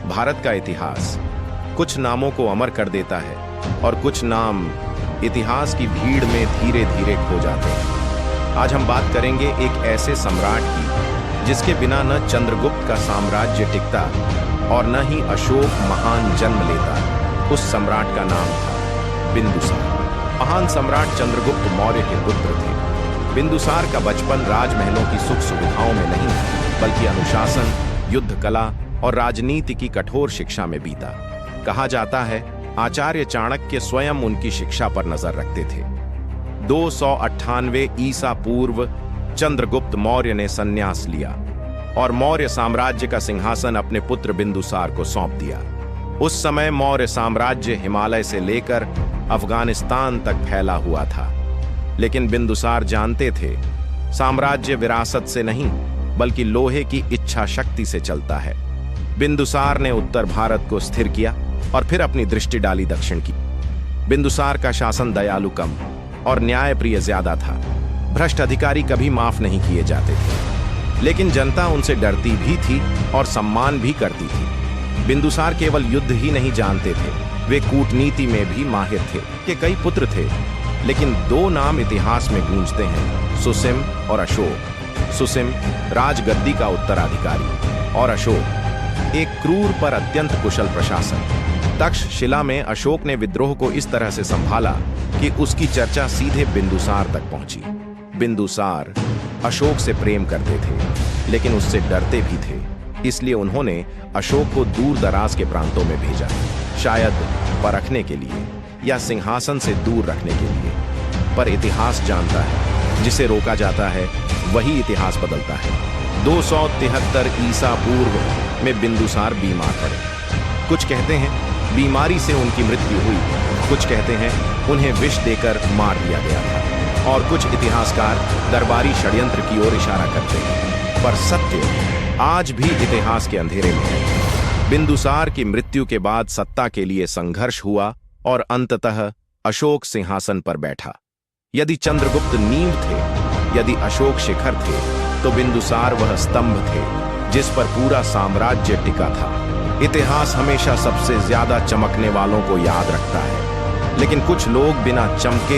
भारत का इतिहास कुछ नामों को अमर कर देता है और कुछ नाम इतिहास की भीड़ में धीरे धीरे खो जाते हैं। आज हम बात करेंगे एक ऐसे सम्राट की जिसके बिना न चंद्रगुप्त का साम्राज्य टिकता और न ही अशोक महान जन्म लेता। उस सम्राट का नाम था बिंदुसार। महान सम्राट चंद्रगुप्त मौर्य के पुत्र थे। बिंदुसार का बचपन राजमहलों की सुख सुविधाओं में नहीं बल्कि अनुशासन, युद्ध कला और राजनीति की कठोर शिक्षा में बीता। कहा जाता है आचार्य चाणक्य स्वयं उनकी शिक्षा पर नजर रखते थे। 298 ईसा पूर्व चंद्रगुप्त मौर्य ने संन्यास लिया और मौर्य साम्राज्य का सिंहासन अपने पुत्र बिंदुसार को सौंप दिया। उस समय मौर्य साम्राज्य हिमालय से लेकर अफगानिस्तान तक फैला हुआ था। लेकिन बिंदुसार जानते थे साम्राज्य विरासत से नहीं बल्कि लोहे की इच्छा शक्ति से चलता है। बिंदुसार ने उत्तर भारत को स्थिर किया और फिर अपनी दृष्टि डाली दक्षिण की। बिंदुसार का शासन दयालु कम और न्यायप्रिय ज्यादा था। भ्रष्ट अधिकारी कभी माफ नहीं किए जाते थे, लेकिन जनता उनसे डरती भी थी और सम्मान भी करती थी। बिंदुसार केवल युद्ध ही नहीं जानते थे, वे कूटनीति में भी माहिर थे। के कई पुत्र थे, लेकिन दो नाम इतिहास में गूंजते हैं, सुसिम और अशोक। सुसिम राजगद्दी का उत्तराधिकारी और अशोक एक क्रूर पर अत्यंत कुशल प्रशासक। तक्षशिला में अशोक ने विद्रोह को इस तरह से संभाला कि उसकी चर्चा सीधे बिंदुसार तक पहुंची। बिंदुसार अशोक से प्रेम करते थे, लेकिन उससे डरते भी थे। इसलिए उन्होंने अशोक को दूर दराज के प्रांतों में भेजा, शायद परखने के लिए या सिंहासन से दूर रखने के लिए। पर इतिहास जानता है जिसे रोका जाता है वही इतिहास बदलता है। 273 ईसा पूर्व में बिंदुसार बीमार पड़े। कुछ कहते हैं बीमारी से उनकी मृत्यु हुई, कुछ कहते हैं उन्हें विष देकर मार दिया गया था और कुछ इतिहासकार दरबारी षड्यंत्र की ओर इशारा करते हैं। पर सत्य आज भी इतिहास के अंधेरे में है। बिंदुसार की मृत्यु के बाद सत्ता के लिए संघर्ष हुआ और अंततः अशोक सिंहासन पर बैठा। यदि चंद्रगुप्त नींव थे, यदि अशोक शिखर थे, तो बिंदुसार वह स्तंभ थे जिस पर पूरा साम्राज्य टिका था। इतिहास हमेशा सबसे ज्यादा चमकने वालों को याद रखता है, लेकिन कुछ लोग बिना चमके